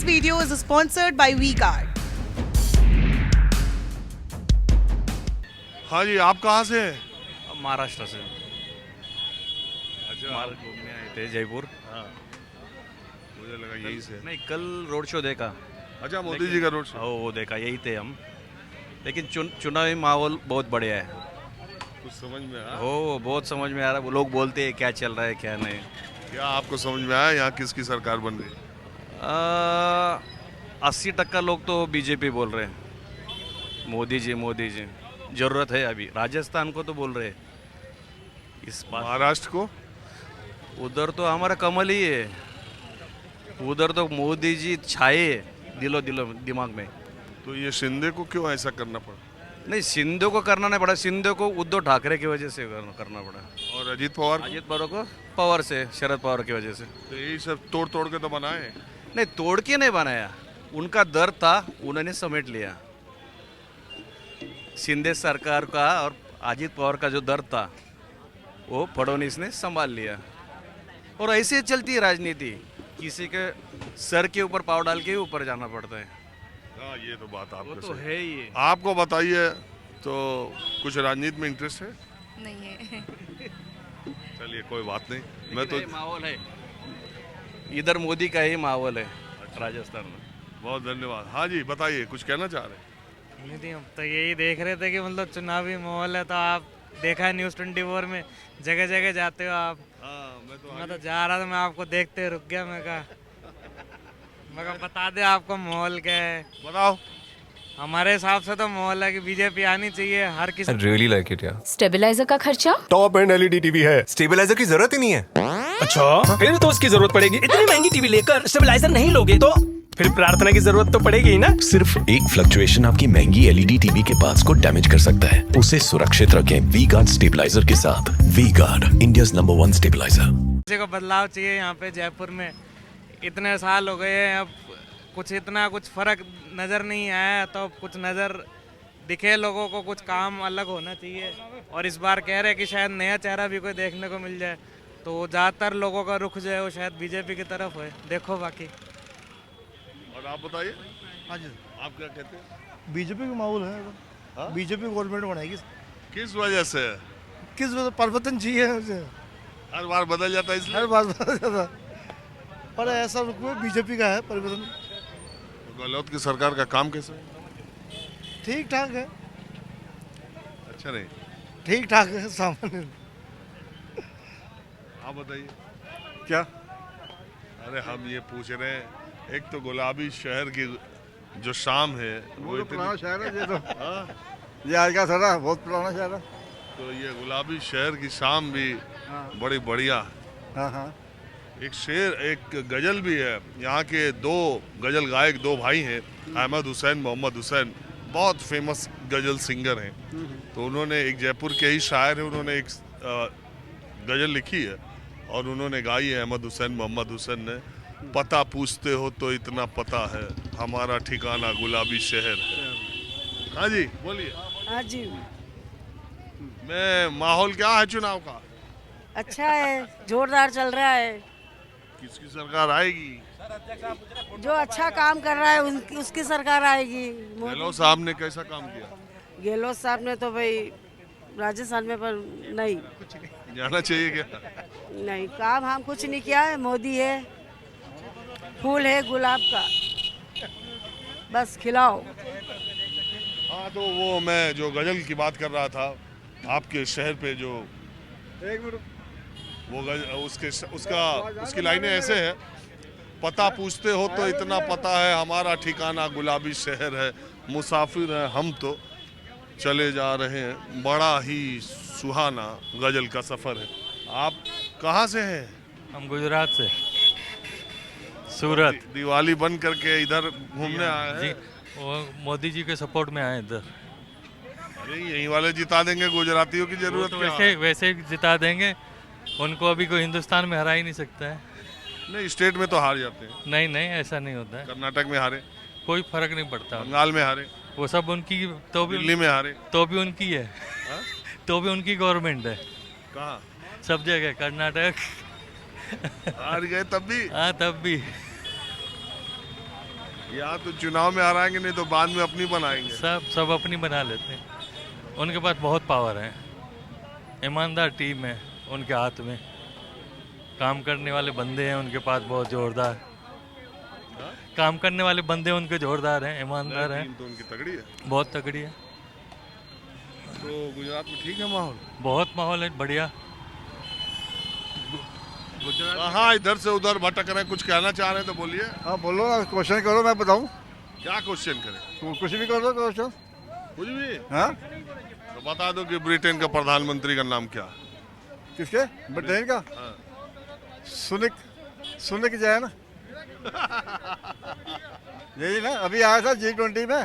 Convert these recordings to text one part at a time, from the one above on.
This video is sponsored by V-Guard. हाँ जी, आप कहाँ से हैं? महाराष्ट्र से अच्छा, माल घूमने आए थे जयपुर। हाँ, मुझे लगा यही से। नहीं, कल रोड शो देखा। अच्छा, मोदी जी का रोड शो। वो देखा, यही थे हम। लेकिन चुनावी माहौल बहुत बढ़िया है। कुछ समझ में आया? हो, बहुत समझ में आ रहा है। वो लोग बोलते हैं क्या चल रहा है क्या नहीं। क्या आपको समझ में आया यहाँ किसकी सरकार बन रही है? 80% लोग तो बीजेपी बोल रहे हैं। मोदी जी जरूरत है। अभी राजस्थान को तो बोल रहे हैं इस बात। महाराष्ट्र को? उधर तो हमारा कमल ही है। उधर तो मोदी जी छाए दिलो दिमाग में। तो ये शिंदे को क्यों ऐसा करना पड़ा? नहीं, शिंदे को करना नहीं पड़ा। शिंदे को उद्धव ठाकरे की वजह से करना पड़ा। और अजीत पवार? अजीत पवार को पवार से, शरद पवार की वजह से। तो यही सब तोड़ के तो बनाए। नहीं, तोड़ के नहीं बनाया। उनका दर्द था, उन्होंने समेट लिया। शिंदे सरकार का और अजीत पवार का जो दर्द था वो फडणवीस ने संभाल लिया। और ऐसे ही चलती है राजनीति। किसी के सर के ऊपर पाव डाल के ऊपर जाना पड़ता है। हाँ, ये तो बात वो आपको तो सही। है ही। आपको बताइए, तो कुछ राजनीति में इंटरेस्ट है? नहीं है। चलिए, कोई बात नहीं। मैं तो ये माहौल है, इधर मोदी का ही माहौल है राजस्थान में। बहुत धन्यवाद। हाँ जी, बताइए, कुछ कहना चाह रहे हैं? नहीं, हम तो यही देख रहे थे कि मतलब चुनावी माहौल है, तो आप देखा है न्यूज़ 24 में जगह जगह जाते हो आप। हाँ, मैं तो जा रहा था, मैं आपको देखते रुक गया। मैं कहा बता दे आपको माहौल क्या है। बताओ। हमारे हिसाब से तो माहौल है कि बीजेपी आनी चाहिए। हर किसी I really like it, यार। स्टेबलाइजर का खर्चा? टॉप एंड एलईडी टीवी है, स्टेबलाइजर की जरूरत ही नहीं है। अच्छा, फिर तो उसकी जरूरत पड़ेगी। इतनी महंगी टीवी लेकर स्टेबलाइजर नहीं लोगे तो फिर प्रार्थना की जरूरत तो पड़ेगी ही ना। सिर्फ एक फ्लक्चुएशन आपकी महंगी एलईडी टीवी के पार्ट्स को डैमेज कर सकता है। उसे सुरक्षित रखें V-Guard स्टेबलाइजर के साथ। V-Guard, India's number 1 stabiliser. को बदलाव चाहिए यहाँ पे जयपुर में। इतने साल हो गए हैं, अब कुछ फर्क नज़र नहीं आया, तो कुछ नज़र दिखे लोगों को। कुछ काम अलग होना चाहिए। और इस बार कह रहे हैं कि शायद नया चेहरा भी कोई देखने को मिल जाए, तो ज़्यादातर लोगों का रुख जो है वो शायद बीजेपी की तरफ है। देखो बाकी। और आप बताइए। हाँ जी, आप क्या कहते हैं? बीजेपी का माहौल है। हाँ? बीजेपी गवर्नमेंट बनाएगी। किस वजह से? किस वजह? परिवर्तन चाहिए उसे। हर बार बदल जाता है इसलिए? हर बात बदल जाता, पर ऐसा रुख में बीजेपी का है परिवर्तन। गहलोत की सरकार का काम कैसा है? ठीक ठाक है। अच्छा नहीं? ठीक ठाक है, सामान्य। आप बताइए। क्या? अरे हम ये पूछ रहे हैं, एक तो गुलाबी शहर की जो शाम है वो तो इतनी। पुराना शहर है ये तो। हाँ? ये आज का सर बहुत पुराना शहर है। तो ये गुलाबी शहर की शाम भी बड़ी बढ़िया है। हाँ हाँ। एक शेर, एक गजल भी है। यहाँ के दो गजल गायक, दो भाई हैं, अहमद हुसैन, मोहम्मद हुसैन, बहुत फेमस गजल सिंगर हैं। तो उन्होंने, एक जयपुर के ही शायर हैं, उन्होंने एक गजल लिखी है और उन्होंने गाई है, अहमद हुसैन, मोहम्मद हुसैन ने। पता पूछते हो तो इतना पता है, हमारा ठिकाना गुलाबी शहर है। हाँ जी, बोलिए। हाँ जी, मैं माहौल क्या है चुनाव का? अच्छा है, जोरदार चल रहा है। किसकी सरकार आएगी? जो अच्छा काम कर रहा है उसकी सरकार आएगी। गहलोत साहब ने कैसा काम किया? गहलोत साहब ने तो भाई राजस्थान में, पर नहीं जाना चाहिए क्या? नहीं, काम हम कुछ नहीं किया है। मोदी है, फूल है गुलाब का, बस खिलाओ। हाँ, तो वो मैं जो गजल की बात कर रहा था, आपके शहर पे जो वो उसकी लाइनें ऐसे हैं। पता पूछते हो तो इतना पता है, हमारा ठिकाना गुलाबी शहर है, मुसाफिर हैं हम तो चले जा रहे हैं, बड़ा ही सुहाना गजल का सफ़र है। आप कहाँ से हैं? हम गुजरात से, सूरत। दिवाली बंद करके इधर घूमने आए हैं? वो मोदी जी के सपोर्ट में आए इधर। अरे यहीं वाले जिता देंगे, गुजरातियों की जरूरत क्या है? वैसे ही जिता देंगे उनको। अभी कोई हिंदुस्तान में हरा ही नहीं सकता है। नहीं, स्टेट में तो हार जाते हैं। नहीं, ऐसा नहीं होता है। कर्नाटक में हारे, कोई फर्क नहीं पड़ता। बंगाल में हारे, वो सब उनकी, तो भी दिल्ली में हारे, तो भी उनकी है। तो भी उनकी गवर्नमेंट है। कहाँ? सब जगह, कर्नाटक हार गए तब भी। हाँ, तब भी। या तो चुनाव में हराएंगे, नहीं तो बाद में अपनी बनाएंगे। सब अपनी बना लेते हैं। उनके पास बहुत पावर है, ईमानदार टीम है उनके हाथ में, काम करने वाले बंदे हैं उनके पास बहुत जोरदार, काम करने वाले बंदे उनके जोरदार हैं, ईमानदार हैं। टीम तो उनकी तगड़ी है, बहुत तगड़ी है। तो गुजरात में ठीक है माहौल? बहुत माहौल है बढ़िया। हाँ, इधर से उधर भटक रहे हैं, कुछ कहना चाह रहे हैं तो बोलिए। हाँ बोलो ना, क्वेश्चन करो, मैं बताऊँ। क्या क्वेश्चन करें? कुछ भी कर दो क्वेश्चन। कुछ भी? हाँ, तो बता दो कि ब्रिटेन का प्रधानमंत्री का नाम क्या? किसके? ब्रिटेन का? हाँ। सुनिक जैन। यही ना, अभी आया था G20 में।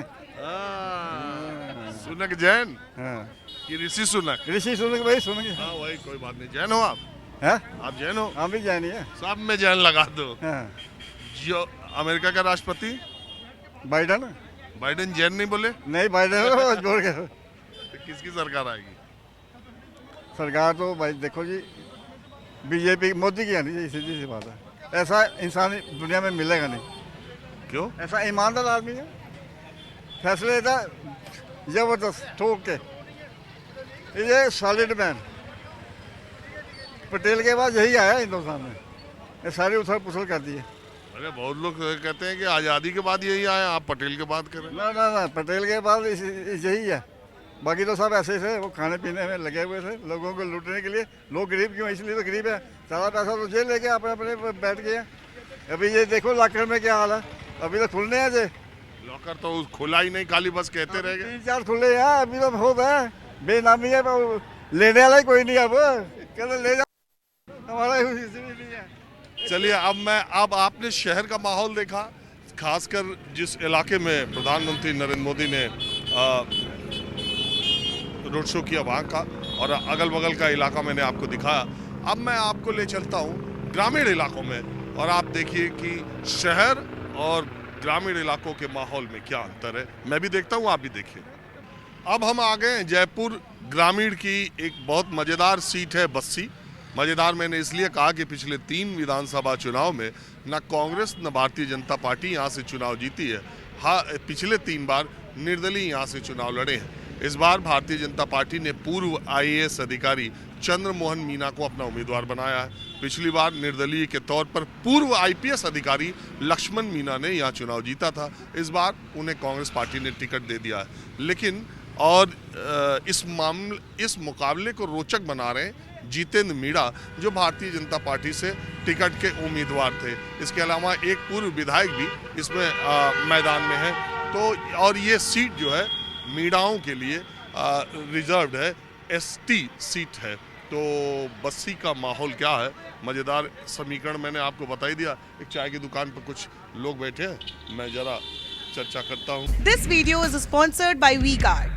सुनक जैन? हाँ, कि ऋषि सुनक? ऋषि सुनिक, भाई सुनिक। हाँ वही, कोई बात नहीं। जैन हो आप? है? आप जैन हो? हम भी जैन ही है। सब में जैन लगा दो। हाँ। जो अमेरिका का राष्ट्रपति बाइडन? बाइडेन जैन नहीं बोले? नहीं, बाइडन जोड़ के। तो किसकी सरकार आएगी? सरकार तो भाई देखो जी, बीजेपी मोदी की है नहीं, सीधी सी बात है। ऐसा इंसान दुनिया में मिलेगा नहीं। क्यों? ऐसा ईमानदार आदमी है, फैसले लेता जबरदस्त ठोक के। ये सॉलिड मैन। पटेल के बाद यही आया हिंदुस्तान में, ये सारी उथल पुथल कर दी है। अरे बहुत लोग कहते हैं कि आज़ादी के बाद यही आया, आप पटेल के बाद करें। ना, पटेल के बाद यही है। बाकी तो सब ऐसे थे, वो खाने पीने में लगे हुए थे, लोगों को लूटने के लिए। लोग गरीब क्यों? इसलिए तो गरीब है, सारा पैसा तो जेल लेके अपने अपने बैठ गए हैं। अभी ये देखो लॉकर में क्या हाल है, अभी तो खुलने हैं जे। लॉकर तो खुला ही नहीं, खाली बस कहते रह गए। 3-4 खुले हैं, अभी तो बहुत है, बेनामी है, लेने वाला ही कोई नहीं। अब कहते ले जा, हमारा नहीं है। चलिए, अब आपने शहर का माहौल देखा, खासकर जिस इलाके में प्रधानमंत्री नरेंद्र मोदी ने रोड शो किया वहाँ का, और अगल बगल का इलाका मैंने आपको दिखाया। अब मैं आपको ले चलता हूँ ग्रामीण इलाकों में, और आप देखिए कि शहर और ग्रामीण इलाकों के माहौल में क्या अंतर है। मैं भी देखता हूँ, आप भी देखिए। अब हम आ गए हैं जयपुर ग्रामीण की एक बहुत मज़ेदार सीट है, बस्सी। मज़ेदार मैंने इसलिए कहा कि पिछले 3 विधानसभा चुनाव में न कांग्रेस न भारतीय जनता पार्टी यहाँ से चुनाव जीती है। हाँ, पिछले 3 बार निर्दलीय यहाँ से चुनाव लड़े हैं। इस बार भारतीय जनता पार्टी ने पूर्व IAS अधिकारी चंद्रमोहन मीना को अपना उम्मीदवार बनाया है। पिछली बार निर्दलीय के तौर पर पूर्व IPS अधिकारी लक्ष्मण मीना ने यहाँ चुनाव जीता था। इस बार उन्हें कांग्रेस पार्टी ने टिकट दे दिया है। लेकिन इस मुकाबले को रोचक बना रहे हैं जितेंद्र मीणा, जो भारतीय जनता पार्टी से टिकट के उम्मीदवार थे। इसके अलावा एक पूर्व विधायक भी इसमें मैदान में है। तो और ये सीट जो है मीणाओं के लिए रिजर्व्ड है, ST सीट है। तो बस्सी का माहौल क्या है, मज़ेदार समीकरण मैंने आपको बता ही दिया। एक चाय की दुकान पर कुछ लोग बैठे हैं, मैं ज़रा चर्चा करता हूँ। This video is sponsored by V-Guard.